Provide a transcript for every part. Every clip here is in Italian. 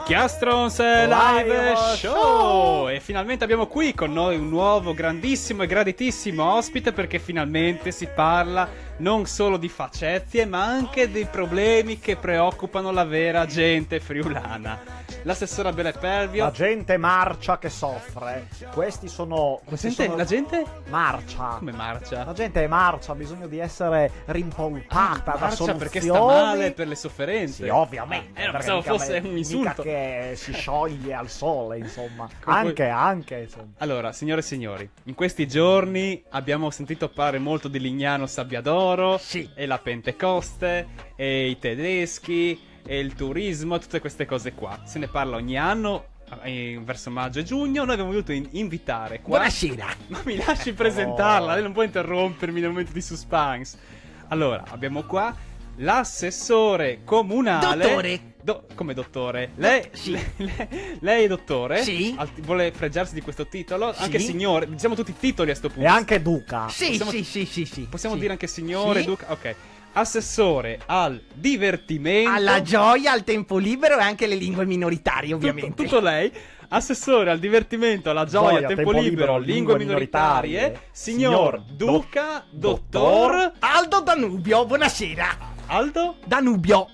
Chiastrons Live Show! E finalmente abbiamo qui con noi un nuovo grandissimo e graditissimo ospite, perché finalmente si parla non solo di facezie ma anche dei problemi che preoccupano la vera gente friulana. L'assessora Bele Pelvio. La gente marcia che soffre. Questi sono... La gente? Marcia. Come marcia? La gente marcia, ha bisogno di essere rimpolpata da Marcia soluzioni. perché sta male per le sofferenze. Sì, ovviamente. Non pensavo fosse un insulto. Mica che si scioglie al sole, insomma. Poi- Anche, insomma. Allora, signore e signori, in questi giorni abbiamo sentito parlare molto di Lignano Sabbiadoro, Sì. e la Pentecoste, e i tedeschi, e il turismo, tutte queste cose qua. Se ne parla ogni anno, verso maggio e giugno. Noi abbiamo voluto invitare qua... Buonasera. Ma mi lasci presentarla, lei non può interrompermi nel momento di suspense. Allora, abbiamo qua l'assessore comunale... Dottore. Come dottore? Lei, sì. lei è dottore? Sì. Vuole fregiarsi di questo titolo? Sì. Anche signore, diciamo tutti i titoli a sto punto. E anche Duca. Sì, Possiamo- sì. Possiamo Sì. dire anche signore, Sì. Duca? Ok. Assessore al divertimento. Alla gioia, al tempo libero e anche le lingue minoritarie, ovviamente. Tutto lei. Assessore al divertimento, alla gioia, tempo libero, lingue minoritarie. Signor Duca, dottor Aldo Danubio, buonasera. Aldo Danubio.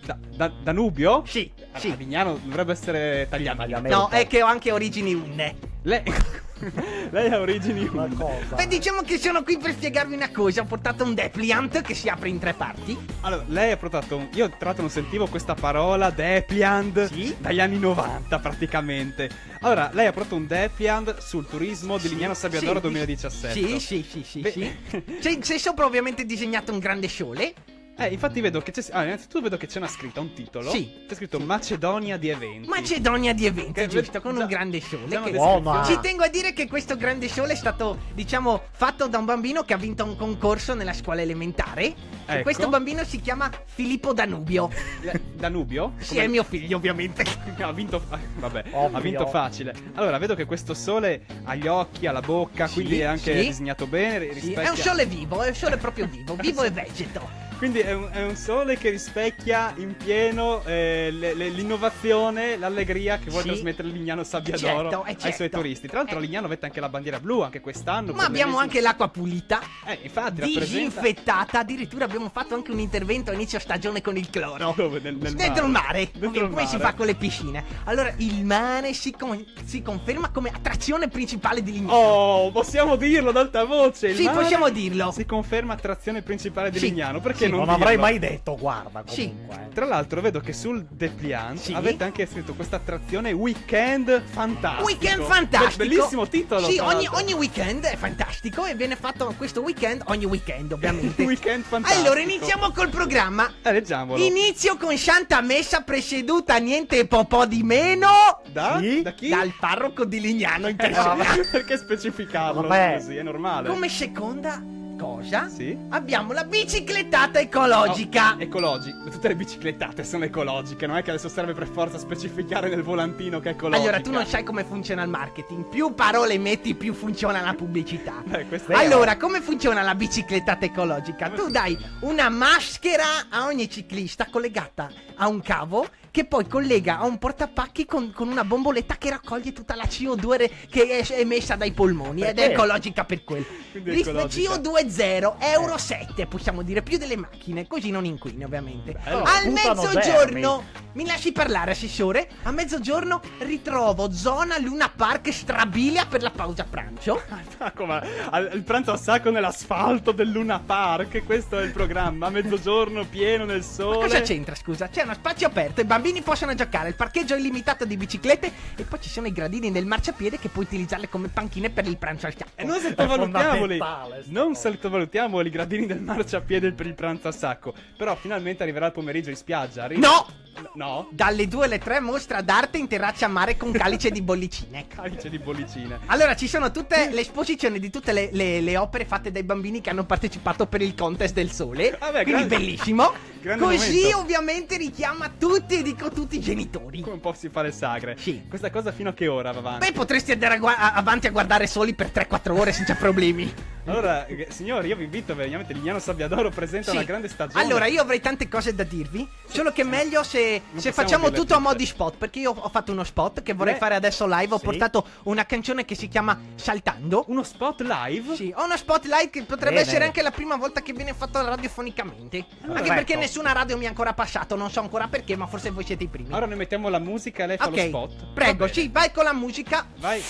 Danubio? Sì, A sì. Vignano dovrebbe essere tagliando. No, è che ho anche origini unne. Lei... lei ha origini Una unne. cosa. Beh, diciamo che sono qui per spiegarvi una cosa. Ho portato un depliant che si apre in 3 parti. Allora, lei ha portato io tra l'altro non sentivo questa parola Depliand Sì. dagli anni 90 praticamente. Allora, lei ha portato un Depliand sul turismo di Lignano Sabbiadoro Sì, 2017. Sì. Beh- C'è sopra ovviamente disegnato un grande sole. Infatti vedo che c'è innanzitutto vedo che c'è una scritta, un titolo. Sì. C'è scritto Macedonia di eventi. Macedonia di eventi, Che- giusto, con già- un grande sole. già una che- descrizione. Ci tengo a dire che questo grande sole è stato, diciamo, fatto da un bambino che ha vinto un concorso nella scuola elementare. E Ecco. questo bambino si chiama Filippo Danubio. Danubio? Sì, è mio figlio, ovviamente. Ha vinto vabbè, Ovvio. ha vinto facile. Allora, vedo che questo sole ha gli occhi, ha la bocca, Sì, quindi è anche sì. disegnato bene, Sì, rispecchia... è un sole vivo, è un sole proprio vivo, vivo e vegeto. Quindi è un sole che rispecchia in pieno l'innovazione, l'allegria che vuole Sì. trasmettere Lignano Sabbiadoro Certo, ai suoi certo. turisti. Tra l'altro Lignano avete anche la bandiera blu anche quest'anno. Ma per abbiamo l'ennesima- anche l'acqua pulita, infatti rappresenta... disinfettata. Addirittura abbiamo fatto anche un intervento a inizio stagione con il cloro. Dove? Nel Dentro il mare, Dentro il come si mare. fa con le piscine. Allora, il mare si conferma come attrazione principale di Lignano. Oh, possiamo dirlo ad alta voce. il Sì, mare possiamo dirlo. Si conferma attrazione principale di Sì. Lignano. Perché Sì, non Non avrei dirlo? mai detto, guarda, Sì. comunque. Tra l'altro vedo che sul Depliant Sì. avete anche scritto questa attrazione Weekend Fantastico. Weekend fantastico. Bellissimo titolo. Sì, tra l'altro. ogni weekend è fantastico e viene fatto questo weekend ogni weekend, ovviamente. Weekend fantastico. Allora, iniziamo col programma. Leggiamolo. Inizio con Santa Messa presieduta niente po' di meno Da? Sì? Da chi? dal parroco di Lignano in persona. Perché specificarlo? Vabbè. Così, è normale. Come seconda cosa Sì? abbiamo la biciclettata ecologica. No, ecologiche. Tutte le biciclettate sono ecologiche. Non è che adesso serve per forza specificare nel volantino che è ecologica. Allora, tu non sai come funziona il marketing. Più parole metti, più funziona la pubblicità. Questo è... Allora, come funziona la biciclettata ecologica? Tu dai una maschera a ogni ciclista collegata a un cavo che poi collega a un portapacchi con una bomboletta che raccoglie tutta la CO2 che è emessa dai polmoni ed è Perché? ecologica per quello. Quindi è ecologica. CO2 zero, Euro 7 possiamo dire, più delle macchine, così non inquini ovviamente. Bello. Al Sputano mezzogiorno, mi lasci parlare assessore? A mezzogiorno ritrovo zona Luna Park strabilia per la pausa pranzo. Come il pranzo a sacco nell'asfalto del Luna Park. Questo è il programma. A mezzogiorno pieno nel Ma sole. cosa c'entra, scusa? C'è uno spazio aperto, i bambini possono giocare, il parcheggio è illimitato di biciclette e poi ci sono i gradini del marciapiede che puoi utilizzarle come panchine per il pranzo al sacco. E non sottovalutiamoli. fondamentale sta Non cosa. sottovalutiamo i gradini del marciapiede per il pranzo a sacco. Però finalmente arriverà il pomeriggio in spiaggia. No! No? Dalle 2 alle 3 mostra d'arte in terrazza a mare con calice di bollicine. Calice di bollicine. Allora, ci sono tutte le esposizioni di tutte le opere fatte dai bambini che hanno partecipato per il contest del sole. Vabbè, Quindi grande- bellissimo. grande Così momento. ovviamente richiama tutti, dico tutti i genitori. Come un po' si fa le sagre. Sì. Questa cosa fino a che ora va avanti? Beh, potresti andare avanti a guardare soli per 3-4 ore senza problemi. Allora, signori, io vi invito veramente. Lignano Sabbiadoro presenta una grande stagione. Allora, io avrei tante cose da dirvi. Solo che meglio se possiamo facciamo dirle tutto a tutte. mo' di spot. Perché io ho fatto uno spot che vorrei fare adesso live. Ho Sì. portato una canzone che si chiama Saltando. Uno spot live? Sì, ho uno spotlight che potrebbe Bene. essere anche la prima volta che viene fatto radiofonicamente. Anche Perfetto. perché nessuna radio mi ha ancora passato. Non so ancora perché, ma forse voi siete i primi. Ora noi mettiamo la musica e lei fa lo Ok, spot. Va prego, bene. sì, vai con la musica. Vai.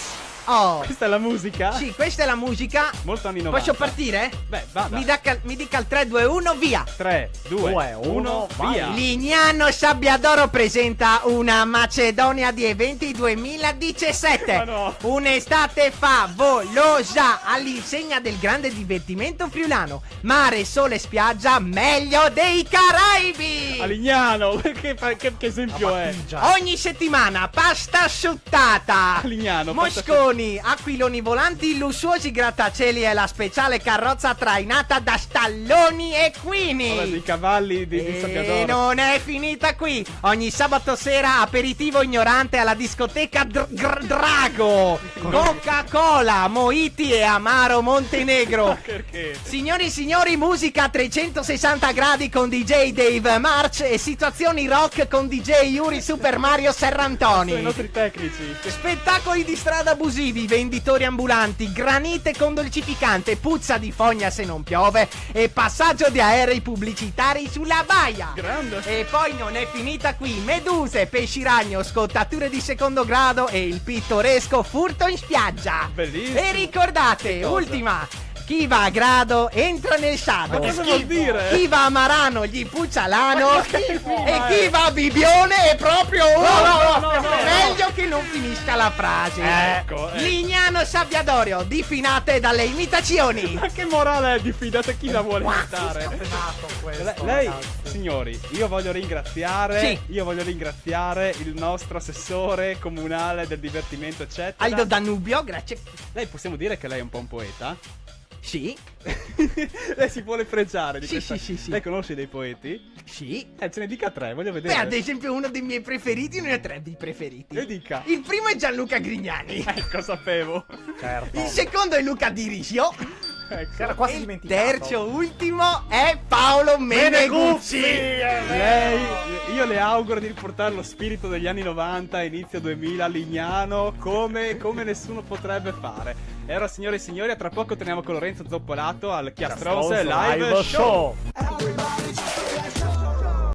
Oh, Questa è la musica? sì, questa è la musica. Molto anni 90. Posso partire? Beh, vada. Mi dica il 3, 2, 1, via. 3, 2, 1, vai. via. Lignano Sabbiadoro presenta una Macedonia di eventi 2017. Ma no. Un'estate favolosa all'insegna del grande divertimento friulano. Mare, sole, spiaggia, meglio dei Caraibi. A Lignano, che esempio è? Battigia. Ogni settimana pasta asciuttata. A Lignano. Mosconi, aquiloni volanti, lussuosi grattacieli e la speciale carrozza trainata da stalloni e Vabbè, quini. dei cavalli di E Sabbiadoro. non è finita qui. Ogni sabato sera aperitivo ignorante alla discoteca Drago. Coca-Cola, Moiti e Amaro Montenegro. Perché? Signori e signori, musica a 360 gradi con DJ Dave March e situazioni rock con DJ Yuri Super Mario Sono i Serrantoni. nostri tecnici. Spettacoli di strada abusivi, venditori ambulanti, granite con dolcificante, puzza di fogna se non piove e passaggio di aerei pubblicitari sulla baia. Grande. E poi non è finita qui, meduse, pesci ragno, scottature di secondo grado e il pittoresco furto in spiaggia. Bellissimo. E ricordate, Cosa? ultima, chi va a grado entra nel sado. Ma cosa vuol dire? Chi va a Marano gli puccia l'ano Ma che schifo, e chi va a Bibione è proprio meglio che non finisca la frase. Ecco, Lignano Sabbiadorio, diffidate dalle imitazioni. Ma che morale è? Diffidate chi la vuole imitare. Scatenato questo, Lei, ragazzi. signori, io voglio ringraziare Sì. il nostro assessore comunale del divertimento, eccetera. Aldo Danubio, grazie. Lei possiamo dire che lei è un po' un poeta? Sì, Lei si vuole fregiare di Sì, questa. sì, sì. Lei conosce dei poeti? sì. Ce ne dica tre, voglio vedere. Beh, ad esempio uno dei miei preferiti, ne ho tre di preferiti. Ne dica. Il primo è Gianluca Grignani. Ecco, sapevo. Certo. Il secondo è Luca Di Risio. Si era Ecco. quasi Il dimenticato. terzo ultimo è Paolo Meneguzzi. Lei, io le auguro di riportare lo spirito degli anni 90, inizio 2000 a Lignano, come nessuno potrebbe fare. E ora, signore e signori, a tra poco torniamo con Lorenzo Zoppolato al Chiastrose Chiastrose Live Live Show. Show.